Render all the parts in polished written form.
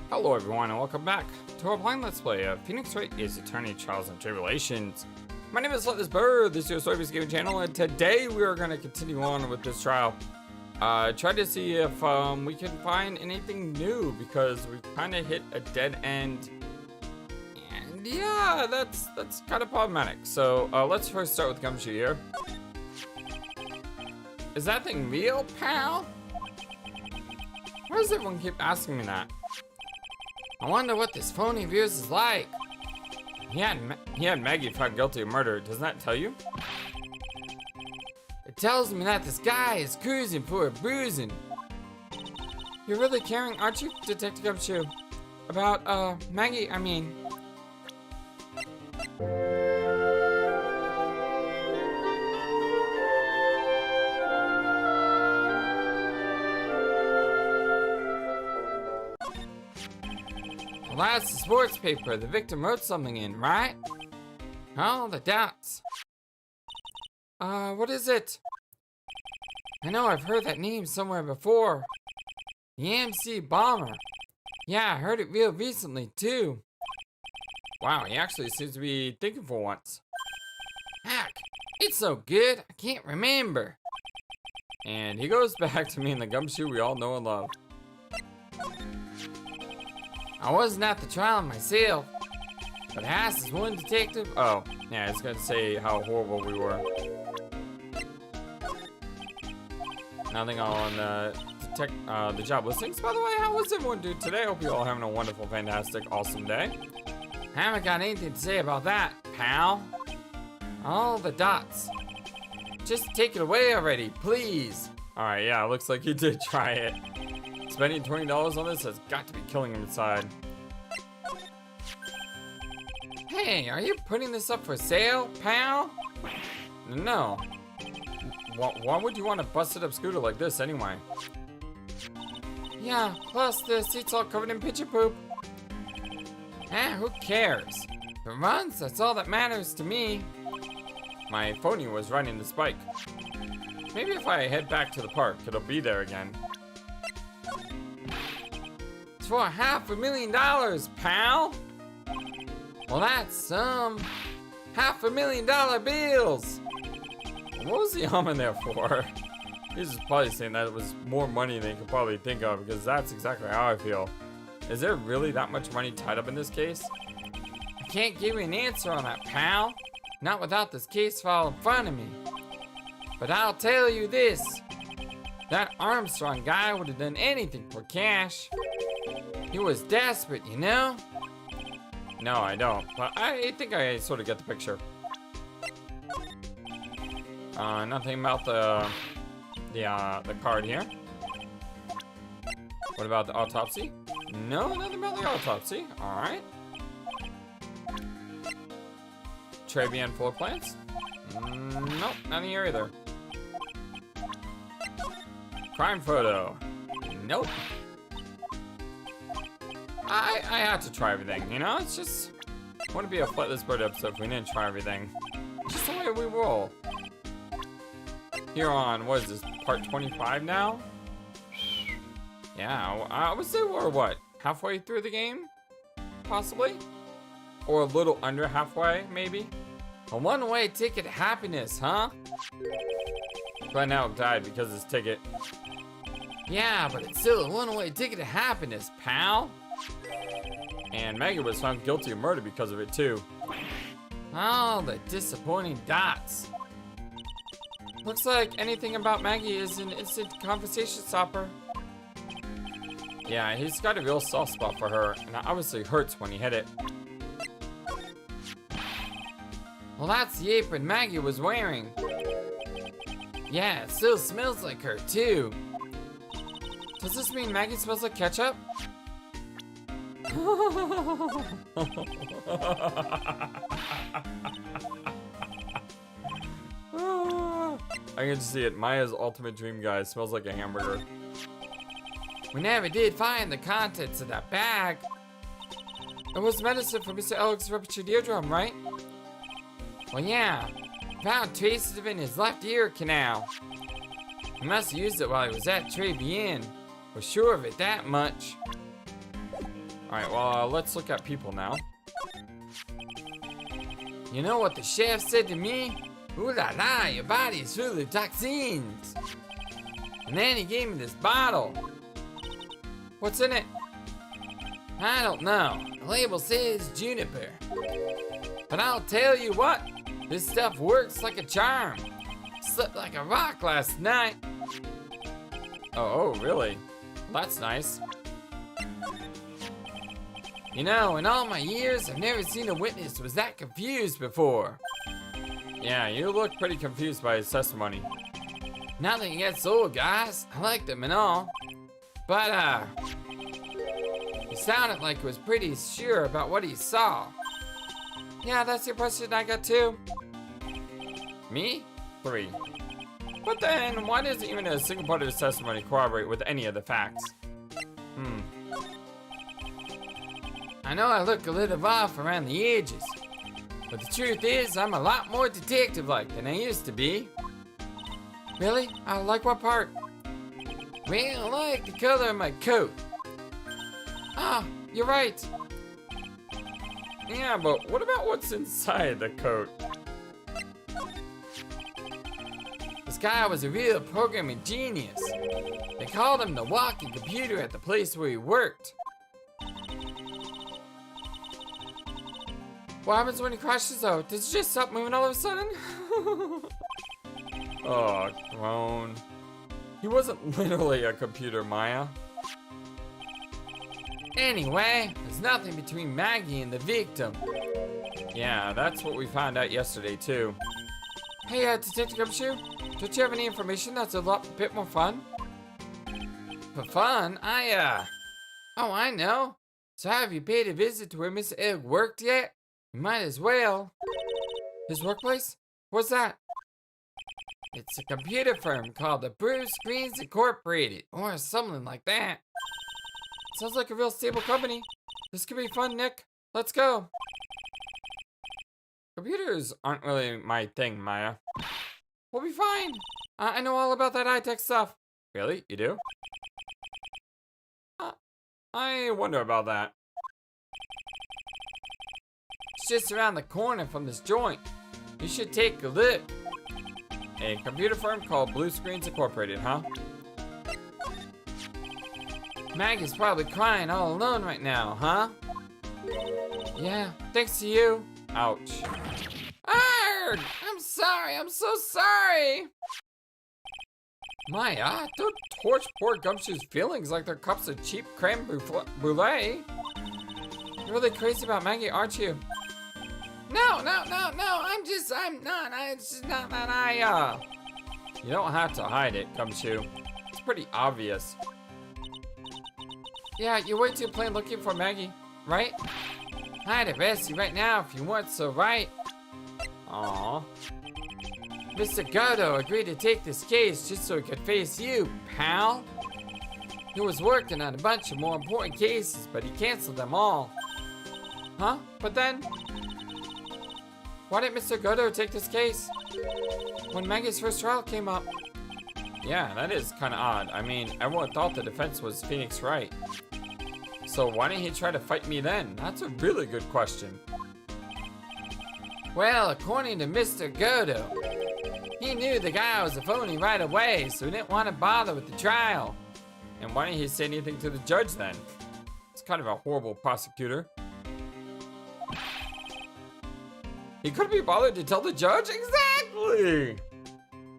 Hello everyone and welcome back to our blind let's play of Phoenix Wright is Eternity Trials and Tribulations. My name is FlightlessBird, this is your story-based gaming channel, and today we are going to continue on with this trial. Try to see if we can find anything new because we kind of hit a dead end. And yeah, that's kind of problematic. So let's first start with Gumshoe here. Is that thing real, pal? Why does everyone keep asking me that? I wonder what this phony of yours is like. He had Maggie found guilty of murder. Doesn't that tell you? It tells me that this guy is cruising for a bruising. You're really caring, aren't you, Detective Gumshoe? About, Maggie, I mean. Well, that's the sports paper. The victim wrote something in, right? Oh, the dots. What is it? I know I've heard that name somewhere before. The MC Bomber. Yeah, I heard it real recently, too. Wow, he actually seems to be thinking for once. Heck, it's so good, I can't remember. And he goes back to me in the Gumshoe we all know and love. I wasn't at the trial myself, but I asked this one detective. Oh, yeah, I was gonna say how horrible we were. Nothing on the job listings. By the way, how was everyone doing today? Hope you all having a wonderful, fantastic, awesome day. I haven't got anything to say about that, pal. All the dots. Just take it away already, please. All right, yeah, looks like he did try it. Spending $20 on this has got to be killing him inside. Hey, are you putting this up for sale, pal? No. Why would you want a busted up scooter like this anyway? Yeah, plus the seat's all covered in picture poop. Who cares? If it runs, that's all that matters to me. My phony was running this bike. Maybe if I head back to the park, it'll be there again. For $500,000, pal. Well, that's some $500,000 bills. What was he humming there for? He's just probably saying that it was more money than he could probably think of, because that's exactly how I feel. Is there really that much money tied up in this case? I can't give you an answer on that, pal. Not without this case file in front of me. But I'll tell you this. That Armstrong guy would have done anything for cash. He was desperate, you know? No, I don't, but I think I sort of get the picture. Nothing about the card here. What about the autopsy? No, nothing about the autopsy. All right. Trevian floor plans? Nope, nothing here either. Crime photo? Nope. I had to try everything, you know? It's just, wouldn't be a FlightlessBird episode if we didn't try everything. It's just the way we roll. Here on, what is this, part 25 now? Yeah, I would say we're what, halfway through the game? Possibly? Or a little under halfway, maybe? A one-way ticket to happiness, huh? But now died because of his ticket. Yeah, but it's still a one-way ticket to happiness, pal. And Maggie was found guilty of murder because of it too. Oh, the disappointing dots. Looks like anything about Maggie is an instant conversation stopper. Yeah, he's got a real soft spot for her, and it obviously hurts when he hit it. Well, that's the apron Maggie was wearing. Yeah, it still smells like her too. Does this mean Maggie smells like ketchup? I can see it. Maya's ultimate dream guy smells like a hamburger. We never did find the contents of that bag. It was medicine for Mr. Elrich's ruptured eardrum, right? Well, yeah. Found traces of it in his left ear canal. He must have used it while he was at Tribulations. We're sure of it that much. Alright, well, let's look at people now. You know what the chef said to me? Ooh la la, your body is full of toxins. And then he gave me this bottle. What's in it? I don't know. The label says juniper. But I'll tell you what, this stuff works like a charm. Slept like a rock last night. Oh, really? Well, that's nice. You know, in all my years, I've never seen a witness who was that confused before. Yeah, you look pretty confused by his testimony. Nothing against old guys. I liked them and all. But, he sounded like he was pretty sure about what he saw. Yeah, that's the impression I got too. Me? 3. But then, why doesn't even a single part of his testimony corroborate with any of the facts? I know I look a little off around the edges, but the truth is I'm a lot more detective-like than I used to be. Really? Like what part? Well, I like the color of my coat. Ah, you're right. Yeah, but what about what's inside the coat? This guy was a real programming genius. They called him the walking computer at the place where he worked. What happens when he crashes though? Does it just stop moving all of a sudden? Oh, groan. He wasn't literally a computer, Maya. Anyway, there's nothing between Maggie and the victim. Yeah, that's what we found out yesterday too. Hey, Detective Gumshoe, don't you have any information that's a bit more fun? For fun? Oh, I know. So have you paid a visit to where Mr. Egg worked yet? You might as well. His workplace? What's that? It's a computer firm called the Bruce Screens Incorporated, or something like that. Sounds like a real stable company. This could be fun, Nick. Let's go. Computers aren't really my thing, Maya. We'll be fine. I know all about that high-tech stuff. Really? You do? I wonder about that. It's just around the corner from this joint. You should take a look. A computer firm called Blue Screens Incorporated, huh? Maggie's probably crying all alone right now, huh? Yeah, thanks to you. Ouch. Arrgh! I'm sorry, I'm so sorry! Maya, don't torch poor Gumshoe's feelings like they're cups of cheap creme brulee. You're really crazy about Maggie, aren't you? No, it's just not that I, You don't have to hide it, Gumshoe. It's pretty obvious. Yeah, you're way too plain looking for Maggie, right? I'd arrest you right now if you weren't so right. Aww. Mr. Gatto agreed to take this case just so he could face you, pal. He was working on a bunch of more important cases, but he canceled them all. Huh? But then... Why didn't Mr. Gatto take this case? When Maggie's first trial came up. Yeah, that is kind of odd. I mean, everyone thought the defense was Phoenix Wright. So why didn't he try to fight me then? That's a really good question. Well, according to Mr. Gatto, he knew the guy was a phony right away, so he didn't want to bother with the trial. And why didn't he say anything to the judge then? It's kind of a horrible prosecutor. He couldn't be bothered to tell the judge? Exactly!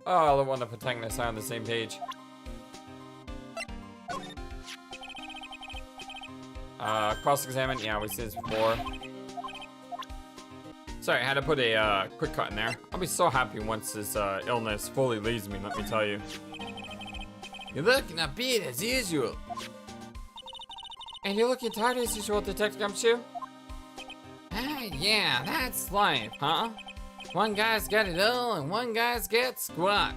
Oh, the one of protagonists are on the same page. Cross-examine, yeah, we've seen this before. Sorry, I had to put a quick cut in there. I'll be so happy once this illness fully leaves me, let me tell you. You're looking upbeat as usual. And you're looking tired as usual, Detective Gumshoe? Yeah, that's life, huh? One guy's got it all and one guy's got squat.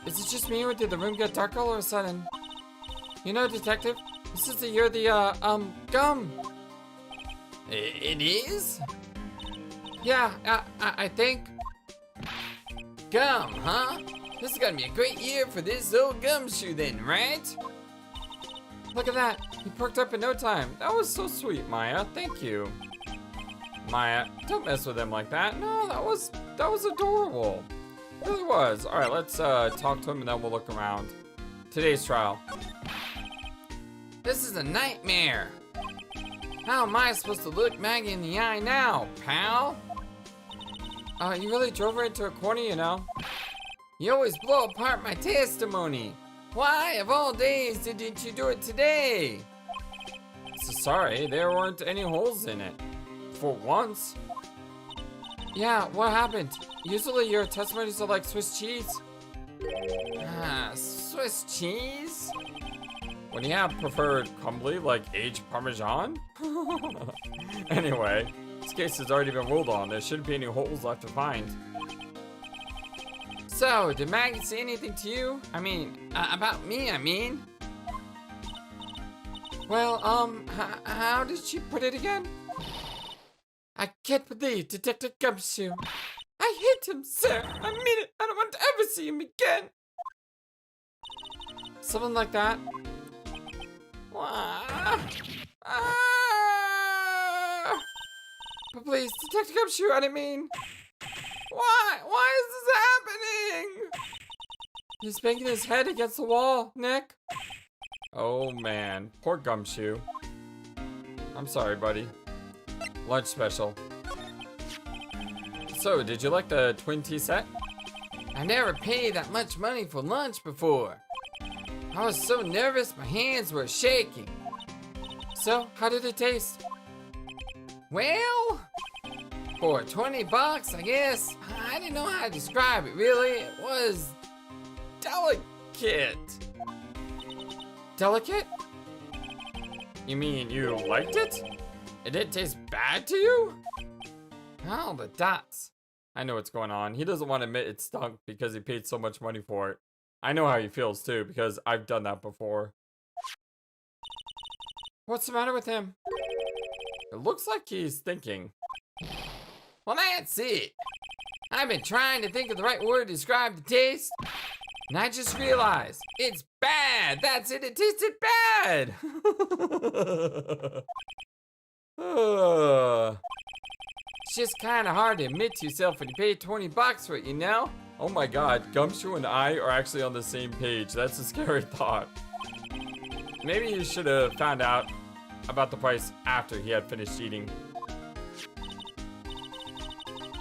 Is it just me or did the room get dark all of a sudden? You know, Detective, this is the year of the, gum. It is? Yeah, I think. Gum, huh? This is gonna be a great year for this old Gumshoe then, right? Look at that. He perked up in no time. That was so sweet, Maya. Thank you. Maya, don't mess with him like that. No, that was adorable. It really was. All right, let's talk to him and then we'll look around. Today's trial. This is a nightmare. How am I supposed to look Maggie in the eye now, pal? You really drove her into a corner, you know. You always blow apart my testimony. Why, of all days, didn't you do it today? So sorry, there weren't any holes in it. For once. Yeah, what happened? Usually your testimonies are like Swiss cheese. Swiss cheese? What do you have preferred, crumbly, like aged Parmesan? Anyway, this case has already been ruled on. There shouldn't be any holes left to find. So, did Maggie say anything to you? I mean, about me, I mean. Well, how did she put it again? I can't believe Detective Gumshoe. I hate him, sir. I mean it. I don't want to ever see him again. Something like that. But please, Detective Gumshoe, I didn't mean. Why? Why is this happening? He's banging his head against the wall, Nick. Oh man, poor Gumshoe. I'm sorry, buddy. Lunch special. So, did you like the twin tea set? I never paid that much money for lunch before. I was so nervous, my hands were shaking. So, how did it taste? Well, for 20 bucks, I guess. I didn't know how to describe it, really. It was delicate. Delicate? You mean you liked it? It didn't taste bad to you? Oh, the dots. I know what's going on. He doesn't want to admit it stunk because he paid so much money for it. I know how he feels too because I've done that before. What's the matter with him? It looks like he's thinking. Well, that's it. I've been trying to think of the right word to describe the taste, and I just realized it's bad. That's it. It tasted bad. It's just kind of hard to admit to yourself when you pay 20 bucks for it, you know? Oh my god, Gumshoe and I are actually on the same page. That's a scary thought. Maybe you should have found out about the price after he had finished eating.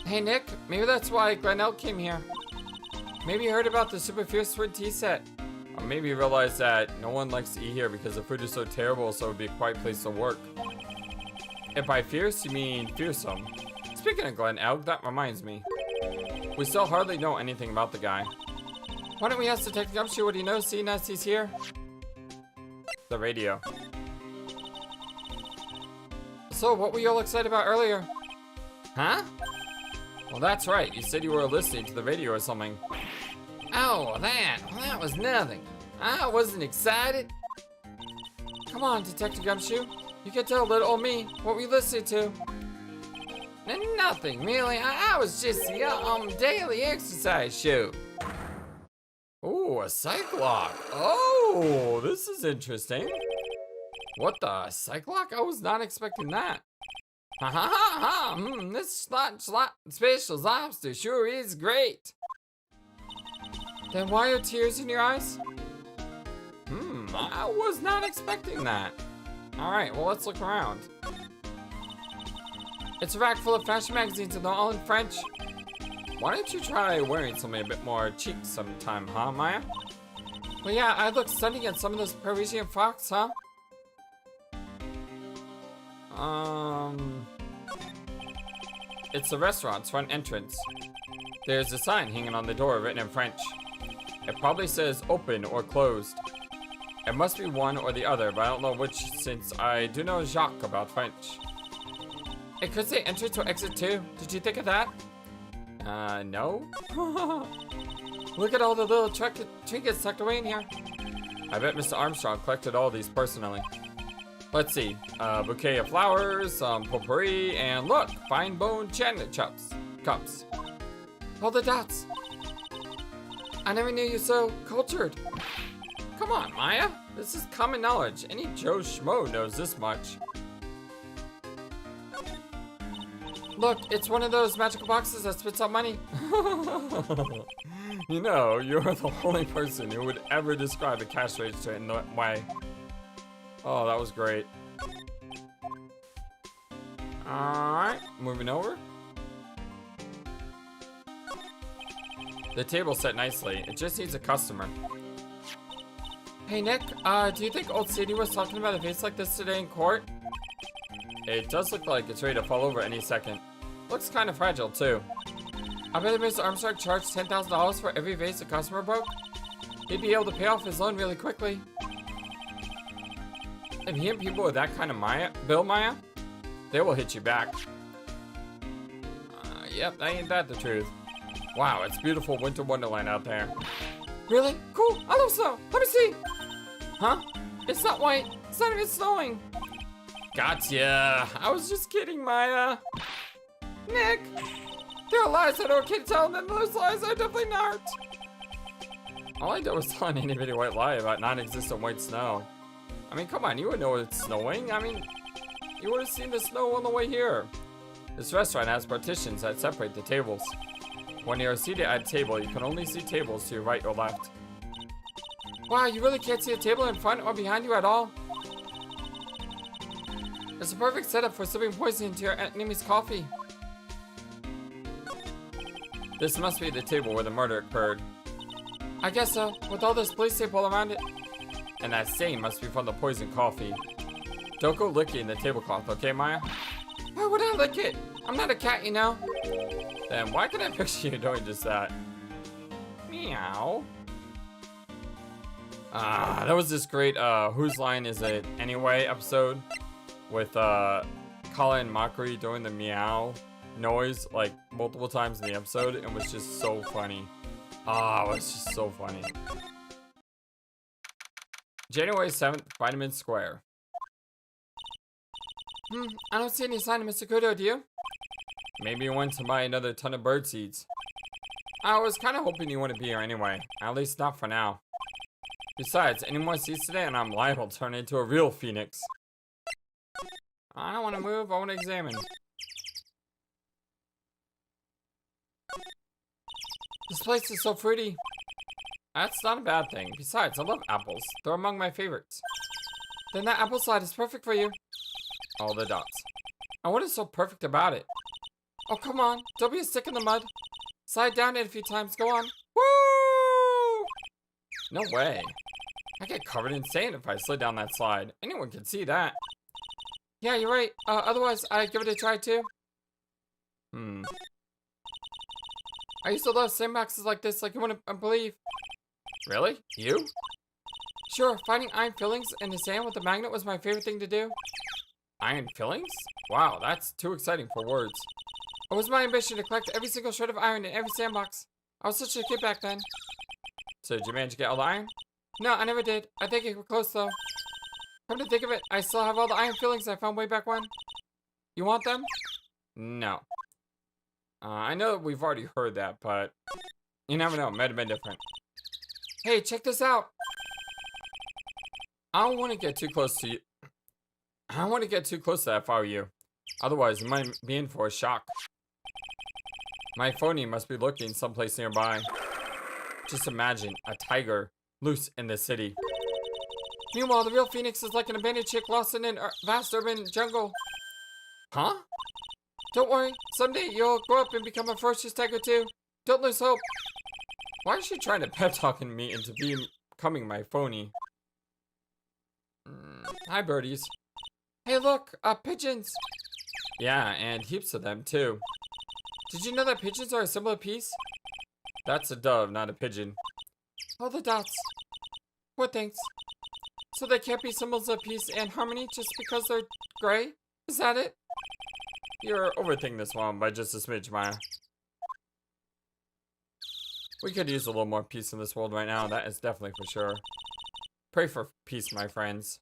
Hey Nick, maybe that's why Glenelle came here. Maybe you heard about the super fierce twin tea set. Or maybe you realized that no one likes to eat here because the food is so terrible, so it would be a quiet place to work. If by fierce you mean fearsome. Speaking of Glen Elk, that reminds me. We still hardly know anything about the guy. Why don't we ask Detective Gumshoe what he knows, seeing as he's here? The radio. So, what were you all excited about earlier? Huh? Well, that's right. You said you were listening to the radio or something. Oh, that was nothing. I wasn't excited. Come on, Detective Gumshoe. You can tell little old me what we listened to. Nothing, really. I was just the daily exercise show. Oh, a Cyclock. Oh, this is interesting. What the Cyclock? I was not expecting that. Ha ha ha ha. This special lobster sure is great. Then why are tears in your eyes? I was not expecting that. All right, well, let's look around. It's a rack full of fashion magazines and they're all in French. Why don't you try wearing something a bit more chic sometime, huh, Maya? Well, yeah, I look stunning in some of those Parisian frocks, huh? It's the restaurant's front entrance. There's a sign hanging on the door written in French. It probably says open or closed. It must be one or the other, but I don't know which since I do know Jacques about French. It could say entrance or exit too. Did you think of that? No. Look at all the little trinkets tucked away in here. I bet Mr. Armstrong collected all these personally. Let's see. A bouquet of flowers, some potpourri, and look, fine bone china cups. All the dots. I never knew you so cultured. Come on, Maya. This is common knowledge. Any Joe Schmo knows this much. Look, it's one of those magical boxes that spits out money. You know, you're the only person who would ever describe a cash register in that way. Oh, that was great. Alright, moving over. The table's set nicely. It just needs a customer. Hey, Nick, do you think Old Sadie was talking about a face like this today in court? It does look like it's ready to fall over any second. Looks kind of fragile, too. I bet Mr. Armstrong charged $10,000 for every vase a customer broke. He'd be able to pay off his loan really quickly. And he and people with that kind of bill, Maya, they will hit you back. Yep, ain't that the truth. Wow, it's beautiful winter wonderland out there. Really? Cool, I love snow. Let me see. Huh? It's not white. It's not even snowing. Gotcha. I was just kidding, Maya. Nick, there are lies that are okay to tell, and then those lies are definitely not. All I did was tell an itty bitty white lie about non-existent white snow. I mean, come on, you would know it's snowing. I mean, you would have seen the snow on the way here. This restaurant has partitions that separate the tables. When you are seated at a table, you can only see tables to your right or left. Wow, you really can't see a table in front or behind you at all? It's a perfect setup for slipping poison into your enemy's coffee. This must be the table where the murder occurred. I guess so, with all this police tape all around it. And that stain must be from the poisoned coffee. Don't go licking the tablecloth, okay, Maya? Why would I lick it? I'm not a cat, you know. Then why can I picture you doing just that? Meow. That was this great Whose Line Is It Anyway episode with Colin Mockery doing the meow noise like multiple times in the episode, and was just so funny. It was just so funny. January 7th, Vitamin Square. I don't see any sign of Mr. Kudo, do you? Maybe you went to buy another ton of bird seeds. I was kind of hoping you wouldn't be here anyway. At least not for now. Besides, any more seeds today and I'm liable to turn into a real phoenix. I don't want to move, I want to examine. This place is so fruity. That's not a bad thing. Besides, I love apples. They're among my favorites. Then that apple slide is perfect for you. All the dots. And what is so perfect about it? Oh, come on. Don't be a stick in the mud. Slide down it a few times. Go on. Woo! No way. I get covered in sand if I slid down that slide. Anyone can see that. Yeah, you're right. Otherwise, I'd give it a try too. I used to love sandboxes like this, like you wouldn't believe. Really? You? Sure, finding iron fillings in the sand with a magnet was my favorite thing to do. Iron fillings? Wow, that's too exciting for words. It was my ambition to collect every single shred of iron in every sandbox. I was such a kid back then. So did you manage to get all the iron? No, I never did. I think you were close though. Come to think of it, I still have all the iron fillings I found way back when. You want them? No. I know that we've already heard that, but you never know, it might have been different. Hey, check this out. I don't want to get too close to you. I don't want to get too close to that if I were you. Otherwise, you might be in for a shock. My phony must be lurking someplace nearby. Just imagine a tiger loose in the city. Meanwhile, the real Phoenix is like an abandoned chick lost in a vast urban jungle. Huh? Don't worry, someday you'll grow up and become a ferocious tiger too. Don't lose hope. Why is she trying to pep talking me into becoming my phony? Hi, birdies. Hey, look, pigeons. Yeah, and heaps of them too. Did you know that pigeons are a symbol of peace? That's a dove, not a pigeon. Oh, the dots. Poor things. So they can't be symbols of peace and harmony just because they're gray? Is that it? You're overthinking this one by just a smidge, Maya. We could use a little more peace in this world right now, that is definitely for sure. Pray for peace, my friends.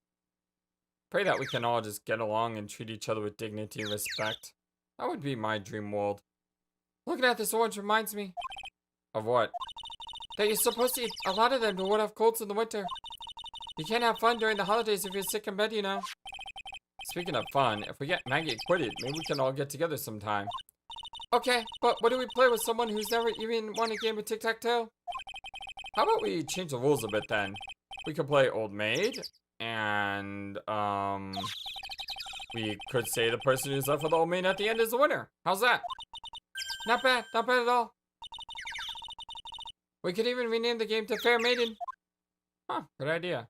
Pray that we can all just get along and treat each other with dignity and respect. That would be my dream world. Looking at this orange reminds me. Of what? That you're supposed to eat a lot of them to ward off colds in the winter. You can't have fun during the holidays if you're sick in bed, you know. Speaking of fun, if we get Maggie acquitted, maybe we can all get together sometime. Okay, but what do we play with someone who's never even won a game of tic-tac-toe? How about we change the rules a bit then? We could play Old Maid, and, we could say the person who's left with the Old Maid at the end is the winner. How's that? Not bad at all. We could even rename the game to Fair Maiden. Huh, good idea.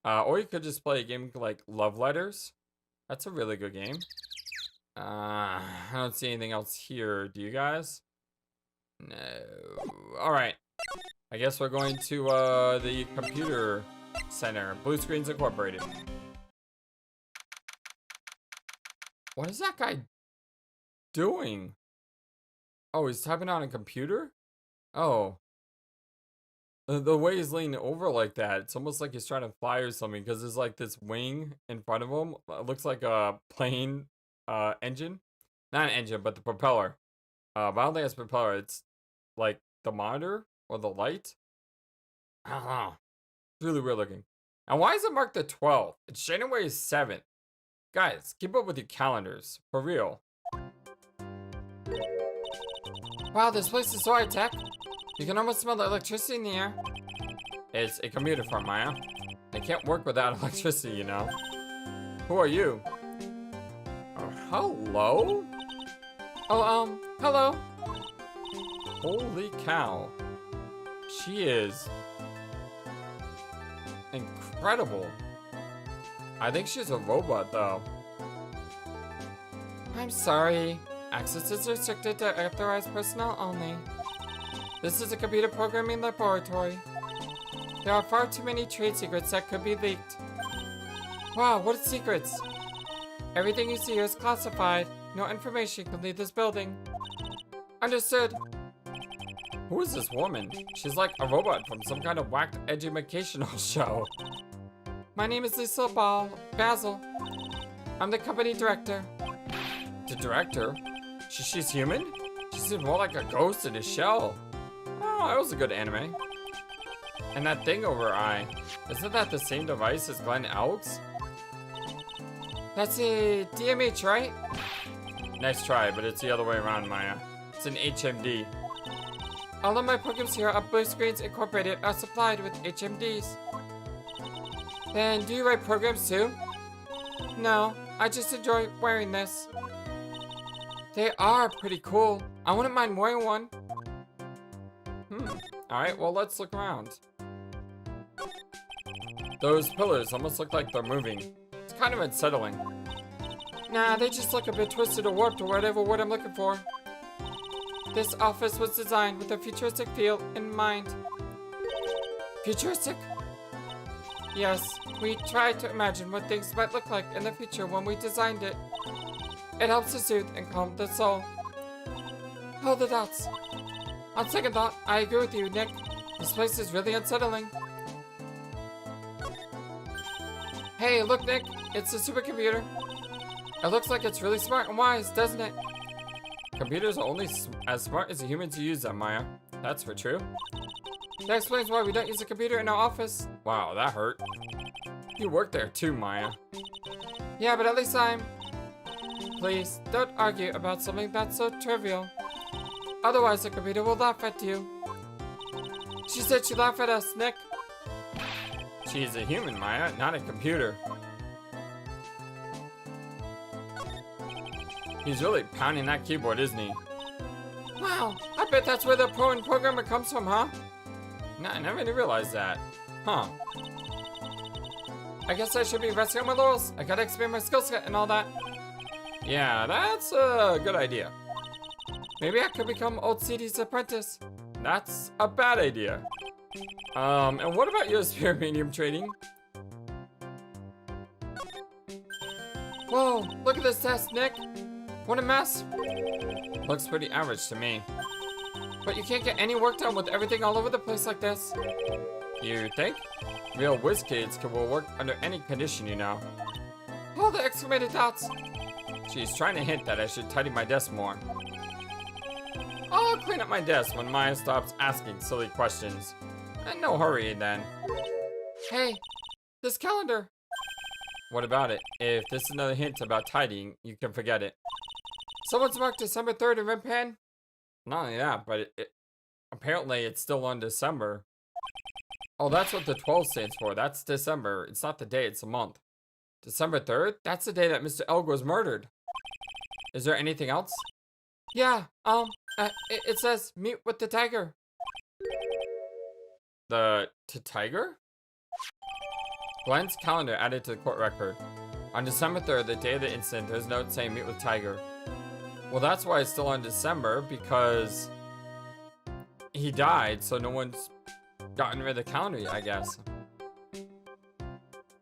Or you could just play a game like Love Letters. That's a really good game. I don't see anything else here, do you guys? No. Alright. I guess we're going to the computer center. Blue Screens Incorporated. What is that guy doing? Oh, he's typing on a computer? Oh. The way he's leaning over like that, it's almost like he's trying to fly or something, because there's like this wing in front of him. It looks like a plane engine. Not an engine, but the propeller. But I don't think it's propeller. It's like the monitor or the light. I don't know. It's really weird looking. And why is it marked the 12th? It's January 7th. Guys, keep up with your calendars. For real. Wow, this place is so high tech. You can almost smell the electricity in the air. It's a computer farm, Maya. They can't work without electricity, you know. Who are you? Oh, hello? Oh, hello. Holy cow. She is incredible. I think she's a robot, though. I'm sorry. Access is restricted to authorized personnel only. This is a computer programming laboratory. There are far too many trade secrets that could be leaked. Wow, what secrets? Everything you see here is classified. No information can leave this building. Understood. Who is this woman? She's like a robot from some kind of whacked educational show. My name is Lisa Basil. I'm the company director. The director? She's human? She seems more like a ghost in a shell. Oh, that was a good anime. And that thing over her eye. Isn't that the same device as Glenn Elks? That's a DMH, right? Nice try, but it's the other way around, Maya. It's an HMD. All of my programs here at Blue Screens Incorporated are supplied with HMDs. Then, do you write programs too? No, I just enjoy wearing this. They are pretty cool. I wouldn't mind wearing one. Alright, well, let's look around. Those pillars almost look like they're moving. It's kind of unsettling. Nah, they just look a bit twisted or warped or whatever word I'm looking for. This office was designed with a futuristic feel in mind. Futuristic? Yes, we tried to imagine what things might look like in the future when we designed it. It helps to soothe and calm the soul. Hold the dots. On second thought, I agree with you, Nick. This place is really unsettling. Hey, look, Nick. It's a supercomputer. It looks like it's really smart and wise, doesn't it? Computers are only as smart as the humans who use them, Maya. That's for true. That explains why we don't use a computer in our office. Wow, that hurt. You work there too, Maya. Yeah, but at least I'm... Please, don't argue about something that's so trivial. Otherwise, the computer will laugh at you. She said she'd laugh at us, Nick. She's a human, Maya, not a computer. He's really pounding that keyboard, isn't he? Wow, I bet that's where the programmer comes from, huh? No, I never really realized that. Huh. I guess I should be resting on my laurels. I gotta expand my skill set and all that. Yeah, that's a good idea. Maybe I could become Old CD's apprentice. That's a bad idea. And what about your spirit medium trading? Whoa, look at this test, Nick. What a mess. Looks pretty average to me. But you can't get any work done with everything all over the place like this. You think? Real whiz kids will work under any condition, you know. All the exclamated dots. She's trying to hint that I should tidy my desk more. I'll clean up my desk when Maya stops asking silly questions. And no hurry then. Hey, This calendar. What about it? If this is another hint about tidying, you can forget it. Someone's marked December 3rd in red pen? Not only that, but apparently it's still on December. Oh, that's what the 12 stands for. That's December. It's not the day, it's a month. December 3rd? That's the day that Mr. Elg was murdered. Is there anything else? Yeah, it says meet with the tiger. The tiger? Glenn's calendar added to the court record. On December 3rd, the day of the incident, there's a note saying meet with tiger. Well, that's why it's still on December, because he died, so no one's gotten rid of the calendar yet, I guess.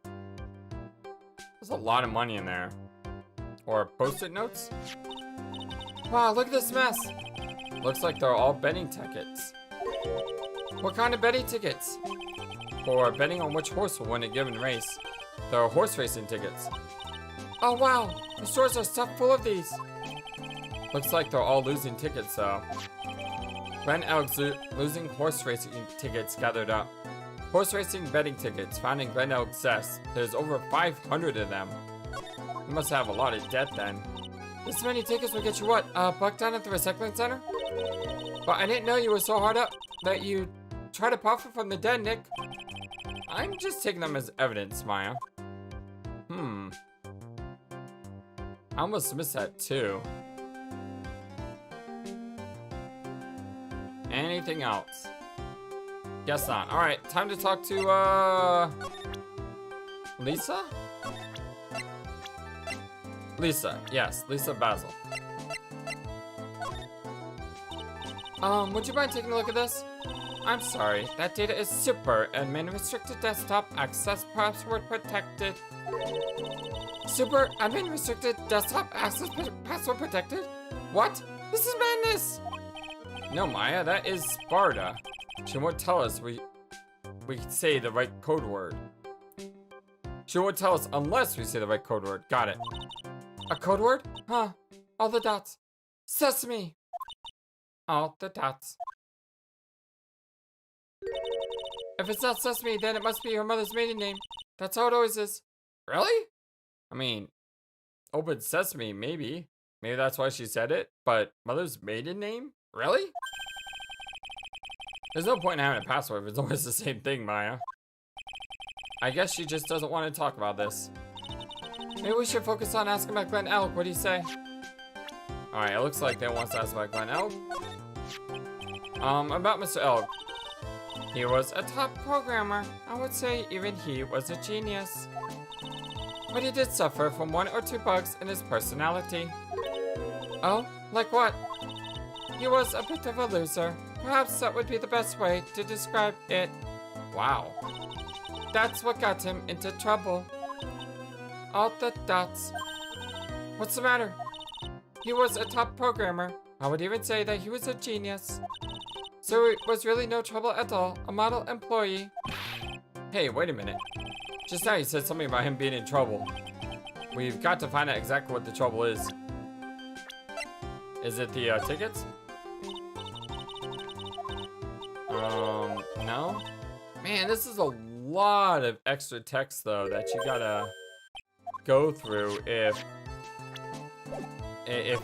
There's a lot of money in there. Or post-it notes? Wow, look at this mess. Looks like they're all betting tickets. What kind of betting tickets? For betting on which horse will win a given race. There are horse racing tickets. Oh wow, the stores are stuffed full of these. Looks like they're all losing tickets though. Glenn Elk's losing horse racing tickets gathered up. Horse racing betting tickets found in Glen Elk's desk. There's over 500 of them. You must have a lot of debt then. This many tickets will get you what? $1 down at the recycling center? But I didn't know you were so hard up that you try to profit from the dead, Nick. I'm just taking them as evidence, Maya. I almost missed that too. Anything else? Guess not. Alright, time to talk to, Lisa? Lisa, yes, Lisa Basil. Would you mind taking a look at this? I'm sorry, that data is super admin restricted desktop access password protected. Super admin restricted desktop access password protected? What? This is madness! No, Maya, that is Sparta. She won't tell us we say the right code word. She won't tell us unless we say the right code word. Got it. A code word? Huh. All the dots. Sesame. All the dots. If it's not Sesame, then it must be her mother's maiden name. That's how it always is. Really? I mean, open sesame, maybe. Maybe that's why she said it, but mother's maiden name? Really? There's no point in having a password if it's always the same thing, Maya. I guess she just doesn't want to talk about this. Maybe we should focus on asking about Glen Elk. What do you say? Alright, it looks like they want to ask about Glen Elk. About Mr. Elk. He was a top programmer. I would say even he was a genius. But he did suffer from 1 or 2 bugs in his personality. Oh, like what? He was a bit of a loser. Perhaps that would be the best way to describe it. Wow. That's what got him into trouble. All the dots. What's the matter? He was a top programmer. I would even say that he was a genius. So it was really no trouble at all. A model employee. Hey, wait a minute. Just now you said something about him being in trouble. We've got to find out exactly what the trouble is. Is it the tickets? No? Man, this is a lot of extra text though that you gotta go through if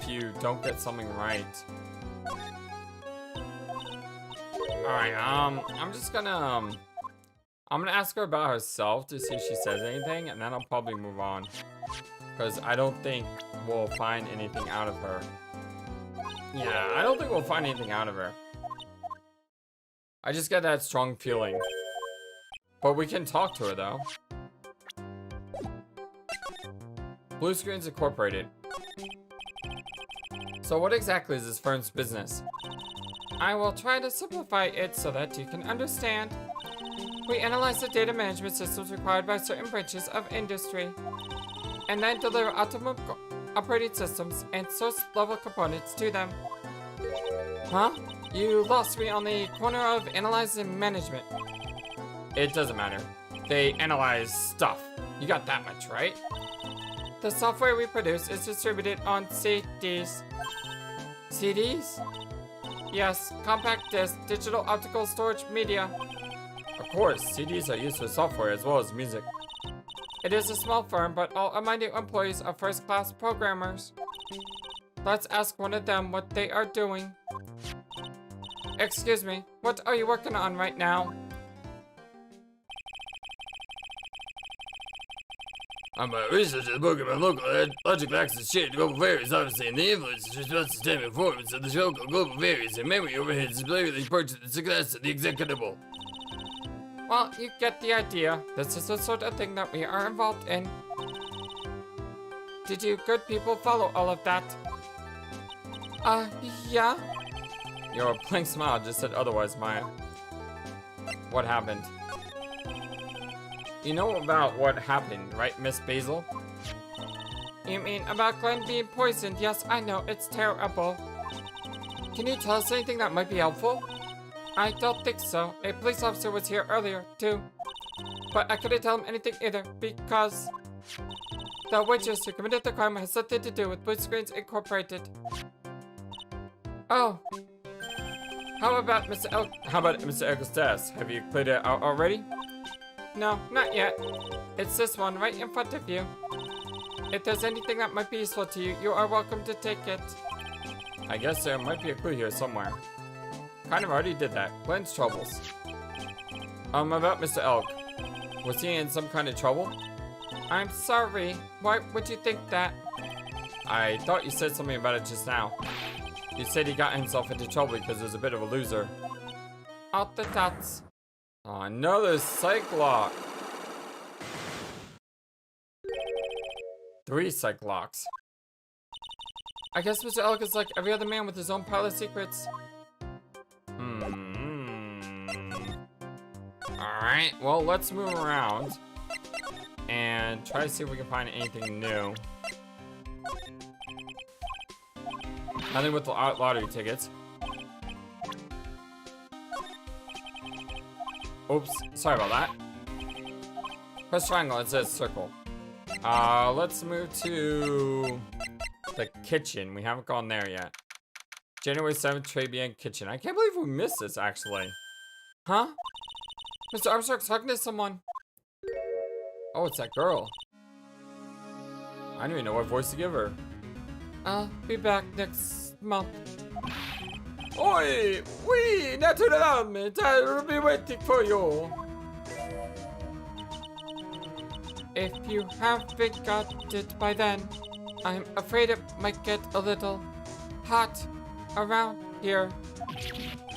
you don't get something right. Alright, I'm just gonna I'm gonna ask her about herself to see if she says anything, and then I'll probably move on. Because I don't think we'll find anything out of her. Yeah, I don't think we'll find anything out of her. I just get that strong feeling. But we can talk to her though. Blue Screens Incorporated. So what exactly is this firm's business? I will try to simplify it so that you can understand. We analyze the data management systems required by certain branches of industry, and then deliver automobile operating systems and source-level components to them. Huh? You lost me on the corner of analyze and management. It doesn't matter. They analyze stuff. You got that much, right? The software we produce is distributed on CDs. CDs? Yes, compact disc, digital optical storage media. Of course, CDs are used for software as well as music. It is a small firm, but all of my new employees are first-class programmers. Let's ask one of them what they are doing. Excuse me, what are you working on right now? I'm a researcher looking at local logical axis shared global variance, obviously, and the influence is response system performance of the local global variance and memory overheads is blatantly purchased the success of the executable. Well, you get the idea. This is the sort of thing that we are involved in. Did you good people follow all of that? Yeah. Your blank smile just said otherwise, Maya. What happened? You know about what happened, right, Miss Basil? You mean about Glenn being poisoned? Yes, I know, it's terrible. Can you tell us anything that might be helpful? I don't think so. A police officer was here earlier, too. But I couldn't tell him anything either, because the waitress who committed the crime has something to do with Blue Screens Incorporated. Oh. How about Mr. Elk's desk? Have you cleared it out already? No, not yet. It's this one right in front of you. If there's anything that might be useful to you, you are welcome to take it. I guess there might be a clue here somewhere. Kind of already did that. Glenn's troubles. About Mr. Elk. Was he in some kind of trouble? I'm sorry. Why would you think that? I thought you said something about it just now. You said he got himself into trouble because he was a bit of a loser. Out the dots. Oh, another Cyclock. 3 Cyclocks. I guess Mr. Elk is like every other man with his own pile of secrets. Alright, well, let's move around and try to see if we can find anything new. Nothing with the lottery tickets. Oops, sorry about that. Press triangle, it says circle. Let's move to the kitchen. We haven't gone there yet. January 7th, Tribulations kitchen. I can't believe we missed this, actually. Huh? Mr. Armstrong's talking to someone. Oh, it's that girl. I don't even know what voice to give her. I'll be back next month. Oi! Oui! Naturalmente! I'll be waiting for you. If you haven't got it by then, I'm afraid it might get a little hot around here.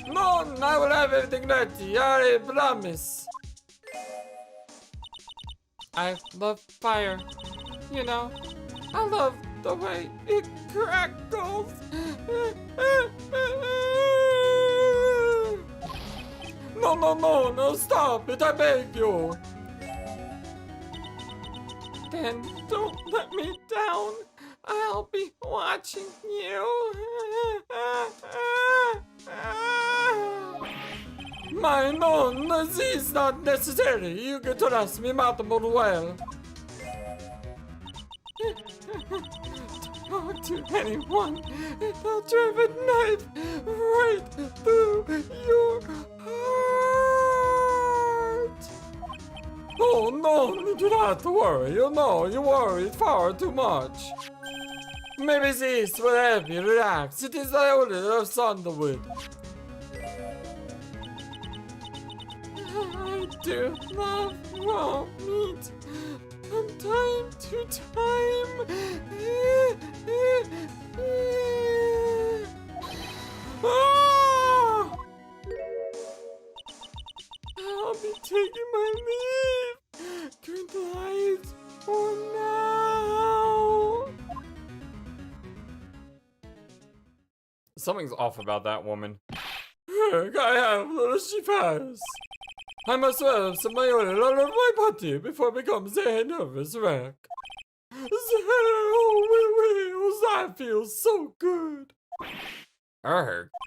No, I will have everything ready, I promise. I love fire. You know, I love the way it crackles. No, stop it, I beg you. Then don't let me down. I'll be watching you. No, this is not necessary. You can trust me, Mademoiselle. Talk to anyone, and I'll drive a knife right through your heart. Oh no, do not worry. You know, you worry far too much. Maybe this will help you relax. It is the odor of sandalwood. I do love raw meat from time to time. Oh! I'll be taking my leave. Good night for now. Something's off about that woman. I have little shivers. I must have some oil out of my body before it becomes a nervous wreck. That feels so good. Oh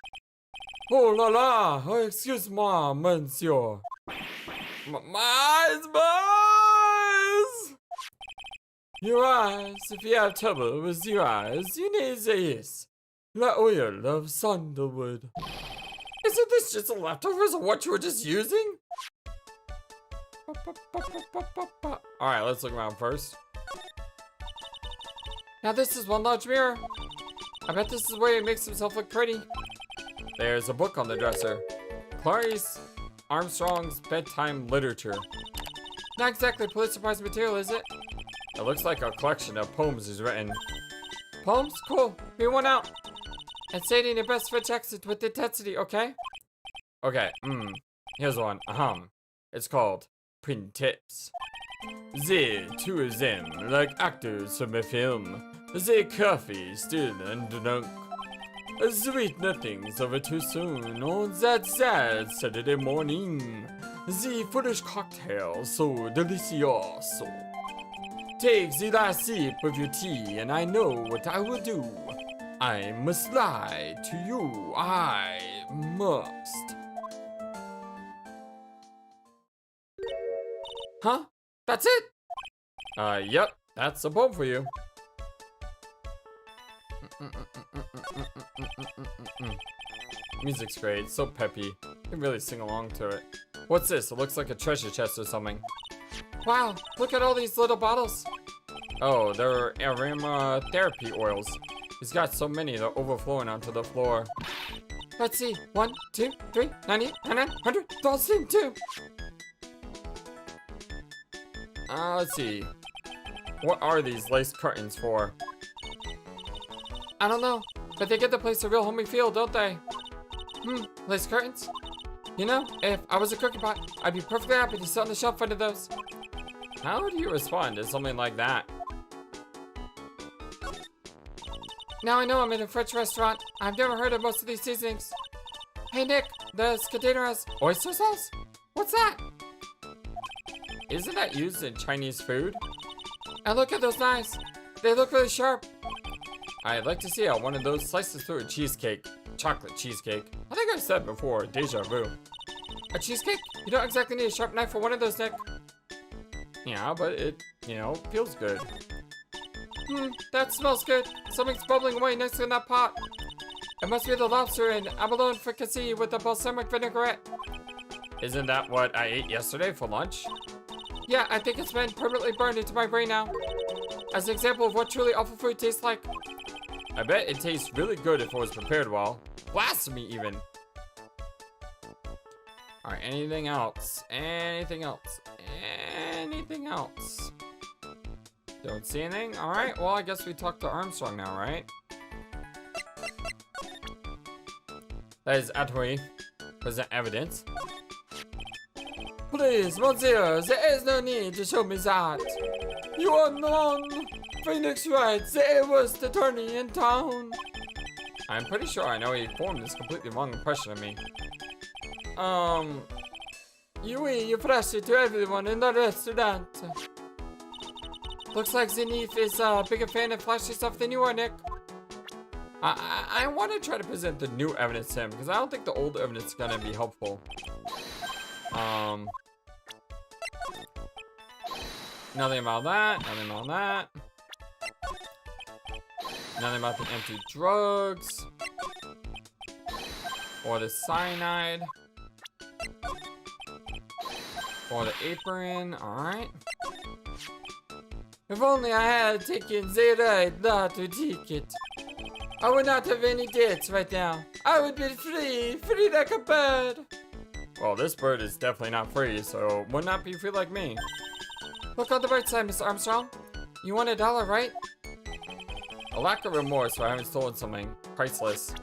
la la, oh, excuse-moi, monsieur. My eyes! Your eyes, if you have trouble with your eyes, you need this. The oil of sandalwood. Isn't this just the leftovers of what you were just using? Alright, let's look around first. Now this is one large mirror. I bet this is where he makes himself look pretty. There's a book on the dresser. Clarice Armstrong's Bedtime Literature. Not exactly Pulitzer Prize material, is it? It looks like a collection of poems he's written. Poems? Cool. Read one out. And say it in your best French accent with intensity, okay? Okay, here's one. It's called Print Tips. The two of them, like actors from a film. The coffee still undrunk. Sweet nothings over too soon on that sad Saturday morning. The foolish cocktail so delicious. Take the last sip of your tea and I know what I will do. I must lie to you. I must. Huh? That's it? Yep. That's a poem for you. Music's great. It's so peppy. You can really sing along to it. What's this? It looks like a treasure chest or something. Wow, look at all these little bottles. Oh, they're aromatherapy oils. He's got so many, they're overflowing onto the floor. Let's see. 1, 2, 3, 98, 99, 100, 1,002. Let's see. What are these lace curtains for? I don't know, but they give the place a real homey feel, don't they? Lace curtains? You know, if I was a cookie pot, I'd be perfectly happy to sit on the shelf under those. How do you respond to something like that? Now I know I'm in a French restaurant. I've never heard of most of these seasonings. Hey Nick, this container has oyster sauce? What's that? Isn't that used in Chinese food? And look at those knives. They look really sharp. I'd like to see how one of those slices through a cheesecake. Chocolate cheesecake. I think I've said before, deja vu. A cheesecake? You don't exactly need a sharp knife for one of those, Nick. Yeah, but it, feels good. That smells good. Something's bubbling away next in that pot. It must be the lobster and abalone fricassee with the balsamic vinaigrette. Isn't that what I ate yesterday for lunch? Yeah, I think it's been permanently burned into my brain now. As an example of what truly awful food tastes like. I bet it tastes really good if it was prepared well. Blasphemy, even. Alright, anything else? Anything else? Anything else? Don't see anything? Alright, well, I guess we talked to Armstrong now, right? That is actually present evidence. Please, monsieur, there is no need to show me that. You are non Phoenix Wright, the worst attorney in town. I'm pretty sure I know he formed this completely wrong impression of me. You flash it to everyone in the restaurant. Looks like Zenith is a bigger fan of flashy stuff than you are, Nick. I want to try to present the new evidence to him, because I don't think the old evidence is going to be helpful. Nothing about that, nothing about that. Nothing about the empty drugs. Or the cyanide. Or the apron, alright. If only I had taken the right not to take it. I would not have any debts right now. I would be free like a bird. Well, this bird is definitely not free, so would not be free like me. Look on the bright side, Mr. Armstrong. You want $1, right? A lack of remorse for having stolen something priceless.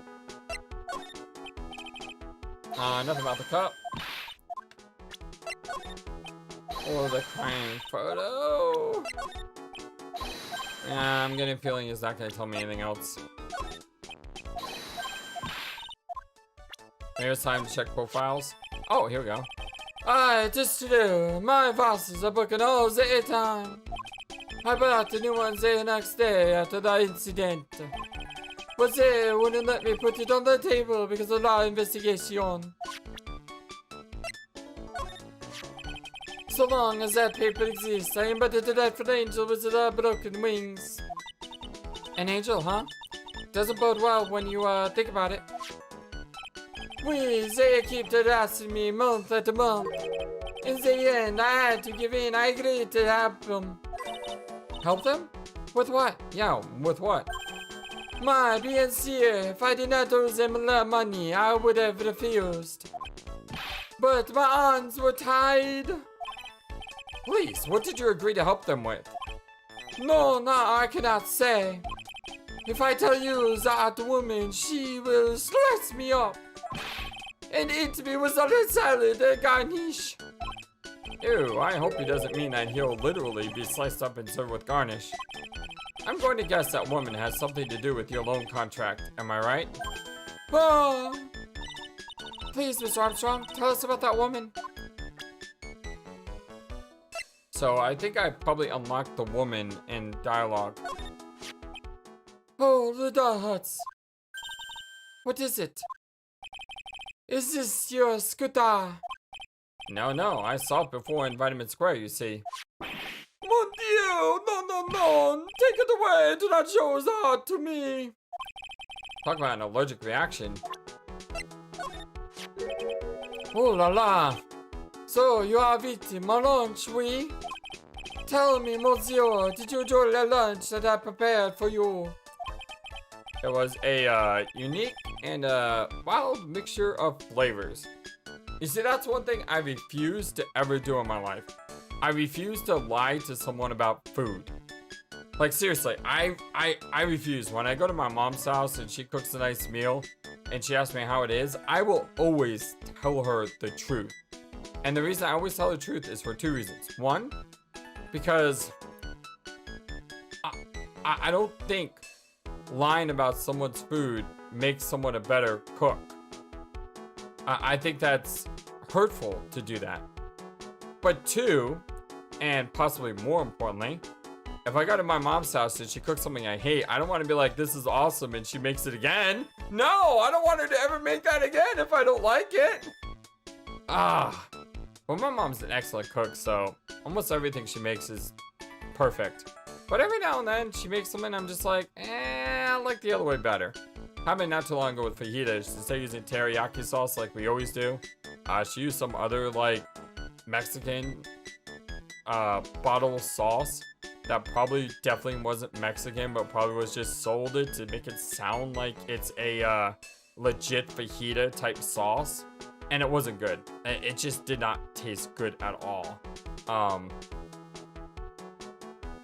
Nothing about the cup. Or the crime photo. Yeah, I'm getting a feeling he's not going to tell me anything else. Maybe it's time to check profiles. Oh, here we go. It is true. My bosses are booking all the time. I bought the new ones the next day after the incident. But they wouldn't let me put it on the table because of law investigation. So long as that paper exists, I am but a delightful angel with the broken wings. An angel, huh? Doesn't bode well when you think about it. They keep harassing me month after month. In the end, I had to give in. I agreed to help them. Help them? With what? Yeah, with what? My being sincere, if I did not owe them money, I would have refused. But my arms were tied. Please, what did you agree to help them with? No, I cannot say. If I tell you that woman, she will slice me up and eat me with a salad and garnish. Ew, I hope he doesn't mean that he'll literally be sliced up and served with garnish. I'm going to guess that woman has something to do with your loan contract, am I right? Oh. Please, Mr. Armstrong, tell us about that woman. So I think I probably unlocked the woman in dialogue. Oh, the doll huts. What is it? Is this your scooter? No, I saw it before in Vitamin Square, you see. Mon Dieu, no, take it away, do not show that to me. Talk about an allergic reaction. Oh la la. So, you have eaten my lunch, oui? Tell me, monsieur, did you enjoy the lunch that I prepared for you? It was a unique and wild mixture of flavors. You see, that's one thing I refuse to ever do in my life. I refuse to lie to someone about food. Like, seriously, I refuse. When I go to my mom's house and she cooks a nice meal and she asks me how it is, I will always tell her the truth. And the reason I always tell the truth is for two reasons. One, because I don't think lying about someone's food makes someone a better cook. I think that's hurtful to do that. But two, and possibly more importantly, if I go to my mom's house and she cooks something I hate, I don't want to be like, this is awesome, and she makes it again. No, I don't want her to ever make that again if I don't like it. Well, my mom's an excellent cook, so almost everything she makes is perfect. But every now and then, she makes something I'm just like, I like the other way better. Happened not too long ago with fajitas. Instead of using teriyaki sauce like we always do, she used some other, like, Mexican bottle sauce that probably definitely wasn't Mexican, but probably was just sold it to make it sound like it's a legit fajita type sauce. And it wasn't good. It just did not taste good at all.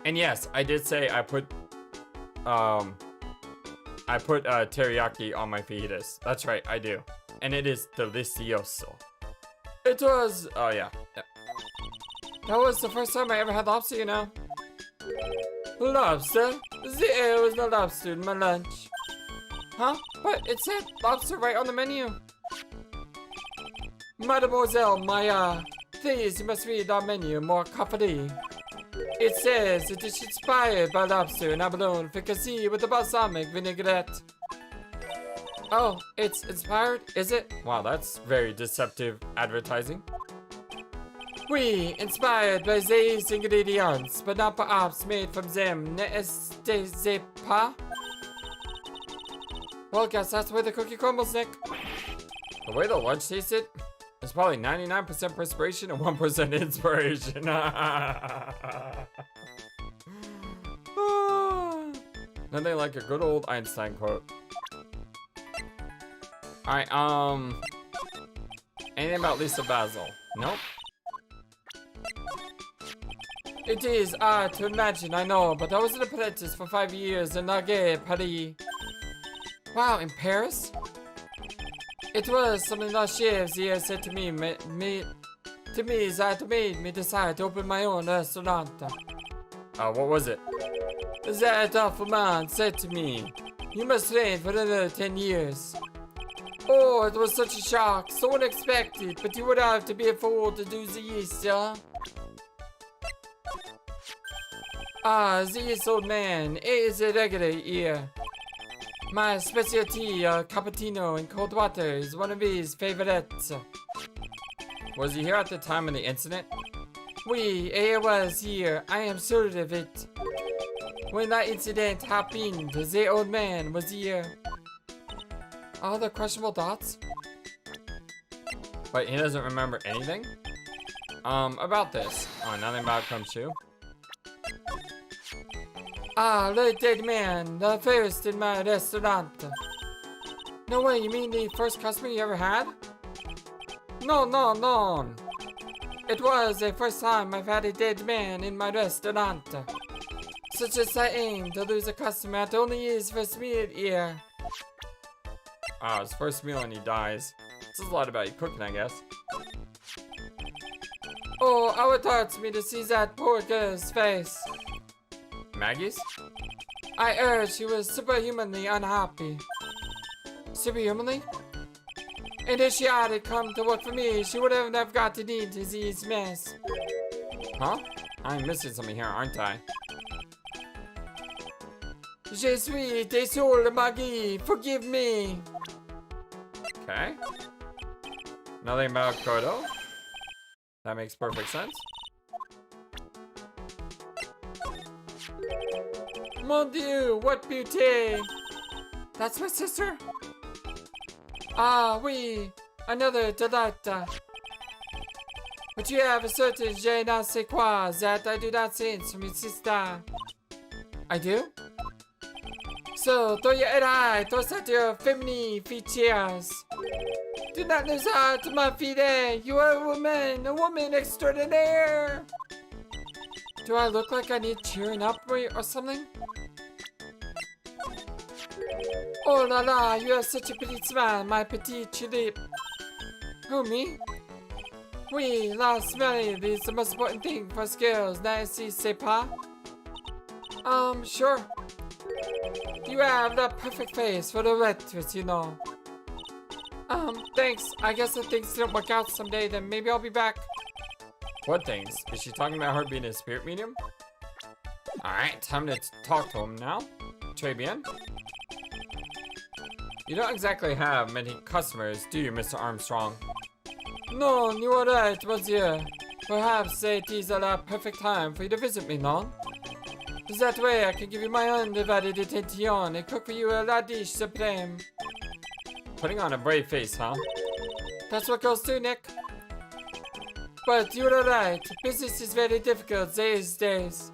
And yes, I did say I put teriyaki on my fajitas. That's right, I do. And it is delicioso. It was, oh yeah. That was the first time I ever had lobster, you know. Lobster? There was no lobster in my lunch. Huh? But it said lobster right on the menu. Mademoiselle Maya, please, you must read our menu more carefully. It says it is inspired by lobster and abalone fricassee with a balsamic vinaigrette. Oh, it's inspired, is it? Wow, that's very deceptive advertising. We inspired by these ingredients, but not perhaps made from them. N'est-ce pas? Well, guess that's where the cookie crumbles, Nick. The way the lunch tasted, it's probably 99% perspiration and 1% inspiration. Nothing like a good old Einstein quote. Alright, anything about Lisa Basil? Nope. It is hard to imagine, I know, but I was an apprentice for 5 years in Paris. Wow, in Paris? It was something that chefs here said to me that made me decide to open my own restaurant. What was it? That awful man said to me, you must train for another 10 years. Oh, it was such a shock, so unexpected, but you would have to be a fool to do this, yeah? This old man is a regular here. My specialty, cappuccino and cold water, is one of his favorites. Was he here at the time of the incident? Oui, he was here. I am sure of it. When that incident happened, the old man was here. All the questionable dots? Wait, he doesn't remember anything? About this. Oh, nothing about comes to. Ah, the dead man, the first in my restaurant. No way, you mean the first customer you ever had? No, no, no. It was the first time I've had a dead man in my restaurant. Such a shame to lose a customer at only his first meal here. Ah, his first meal and he dies. This is a lot about you cooking, I guess. Oh, how it hurts me to see that poor girl's face. Maggie's? I heard she was superhumanly unhappy. Superhumanly? And if she had come to work for me, she would have never got to need this mess. Huh? I'm missing something here, aren't I? Je suis désolé, Maggie. Forgive me. Okay. Nothing about Kodo. That makes perfect sense. Mon Dieu, what beauty! That's my sister? Ah, oui, another delight. But you have a certain je ne sais quoi that I do not sense from your sister. I do? So, throw your head high, toss out your feminine features. Do not lose heart to my feet, you are a woman extraordinaire. Do I look like I need cheering up or something? Oh la la, you have such a pretty smile, my petite tulip. Who, me? Oui, la smile is the most important thing for girls, n'est-ce pas? Sure. You have the perfect face for the waitress, you know. Thanks. I guess if things don't work out someday, then maybe I'll be back. What things? Is she talking about her being a spirit medium? Alright, time to talk to him now. Très bien. You don't exactly have many customers, do you, Mr. Armstrong? No, you are right, monsieur. Perhaps it is the perfect time for you to visit me, no? That way I can give you my undivided attention and cook for you a la dish supreme. Putting on a brave face, huh? That's what girls do, Nick. But you're right, business is very difficult these days.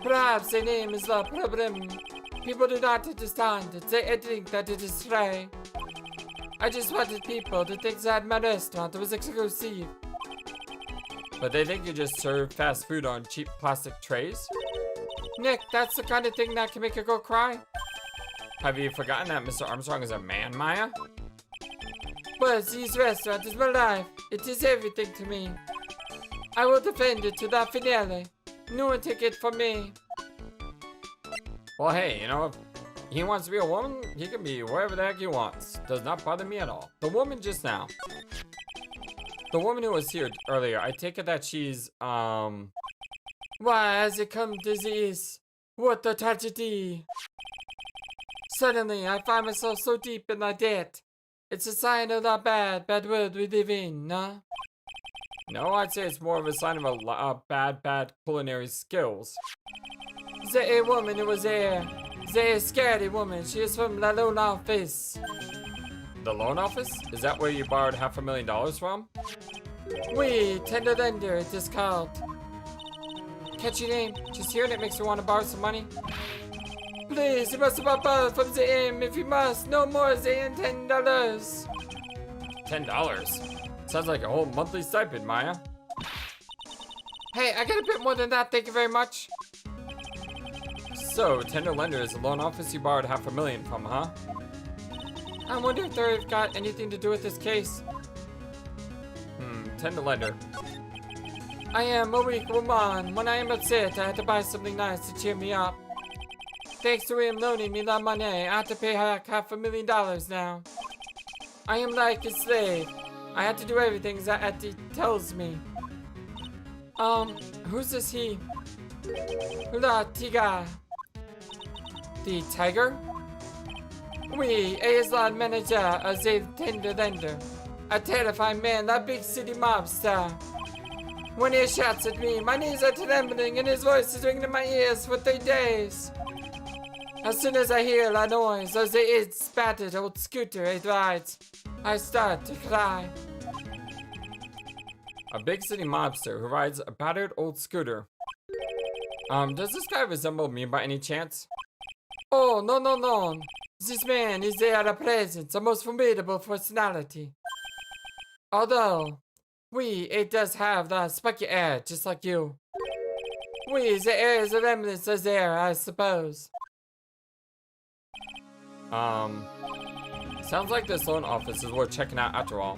Perhaps the name is the problem. People do not understand it, they think that it is free. I just wanted people to think that my restaurant was exclusive. But they think you just serve fast food on cheap plastic trays? Nick, that's the kind of thing that can make a girl cry. Have you forgotten that Mr. Armstrong is a man, Maya? But this restaurant is my life. It is everything to me. I will defend it to the finale. No one take it from me. Well, hey, you know, if he wants to be a woman, he can be wherever the heck he wants. Does not bother me at all. The woman just now. The woman who was here earlier, I take it that she's, Why has it come to this? What a tragedy. Suddenly, I find myself so deep in my debt. It's a sign of the bad world we live in, huh? No, I'd say it's more of a sign of a bad culinary skills. The woman who was there. The scary woman. She is from the loan office. The loan office? Is that where you borrowed $500,000 from? Oui, tender lender, it is called. Catchy name. Just hearing it makes me want to borrow some money. Please, you must borrow from the M if you must. No more than $10. $10? Sounds like a whole monthly stipend, Maya. Hey, I got a bit more than that, thank you very much. So, tender lender is the loan office you borrowed $500,000 from, huh? I wonder if they've got anything to do with this case. Tender lender. I am a weak woman. When I am upset, I have to buy something nice to cheer me up. Thanks to him loaning me that money, I have to pay back $500,000 now. I am like a slave. I have to do everything that he tells me. Who's this he? La Tiga. The tiger? Oui, he is the manager of the tender lender. A terrifying man, that big city mobster. When he shouts at me, my knees are trembling and his voice is ringing in my ears for 3 days. As soon as I hear the noise of the spattered old scooter it rides, I start to cry. A big city mobster who rides a battered old scooter. Does this guy resemble me by any chance? Oh, no, no, no. This man is a presence, a most formidable personality. Although, it does have the spiky air, just like you. The air is a remnant of there, I suppose. Sounds like this loan office is worth checking out after all.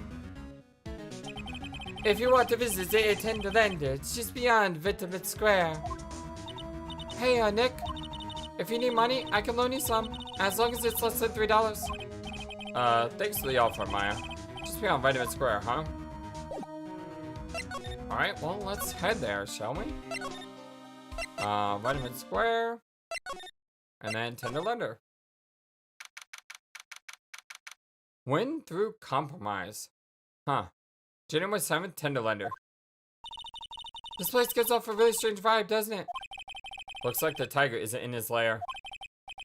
If you want to visit the Tender Lender, it's just beyond Vitamin Square. Hey, Nick. If you need money, I can loan you some, as long as it's less than $3. Thanks for the offer, Maya. Just beyond Vitamin Square, huh? Alright, well, let's head there, shall we? Vitamin Square. And then Tender Lender. Win through compromise. Huh. January 7th, Tender Lender. This place gives off a really strange vibe, doesn't it? Looks like the tiger isn't in his lair.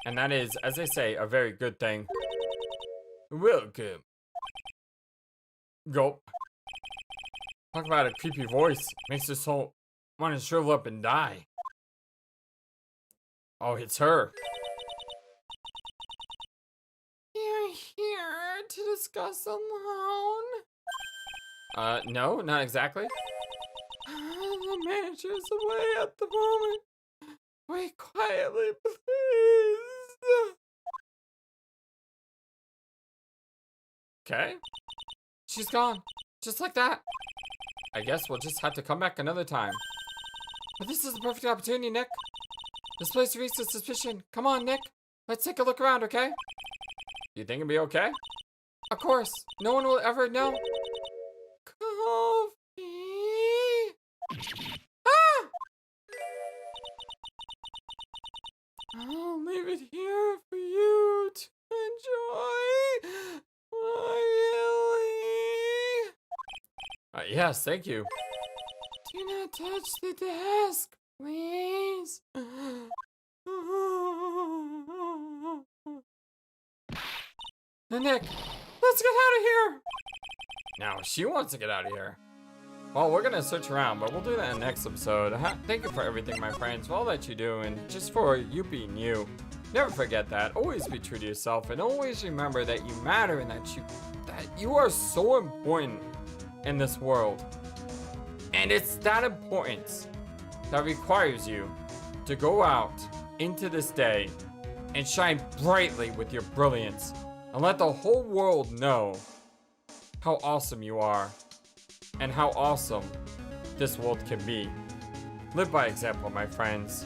And that is, as they say, a very good thing. Welcome. Gulp. Talk about a creepy voice. Makes us all want to shrivel up and die. Oh, it's her. You're here to discuss a loan? No, not exactly. The manager's away at the moment. Wait quietly, please. Okay. She's gone. Just like that. I guess we'll just have to come back another time. But this is the perfect opportunity, Nick. This place reeks with suspicion. Come on, Nick. Let's take a look around, okay? You think it'll be okay? Of course. No one will ever know. Coffee. Ah! I'll leave it here for you to enjoy. Quietly. Yes, thank you. Do not touch the desk, please. Nick, let's get out of here. Now she wants to get out of here. Well, we're gonna search around, but we'll do that in the next episode. Thank you for everything, my friends, for all that you do, and just for you being you. Never forget that. Always be true to yourself, and always remember that you matter and that you are so important in this world. And it's that importance that requires you to go out into this day and shine brightly with your brilliance and let the whole world know how awesome you are and how awesome this world can be. Live by example, my friends.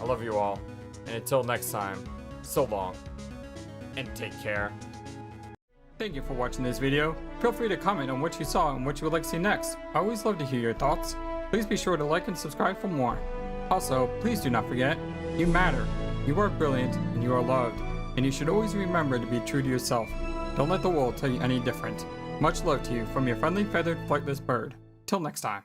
I love you all. And until next time, so long and take care. Thank you for watching this video. Feel free to comment on what you saw and what you would like to see next. I always love to hear your thoughts. Please be sure to like and subscribe for more. Also, please do not forget, you matter, you are brilliant, and you are loved. And you should always remember to be true to yourself. Don't let the world tell you any different. Much love to you from your friendly feathered flightless bird. Till next time.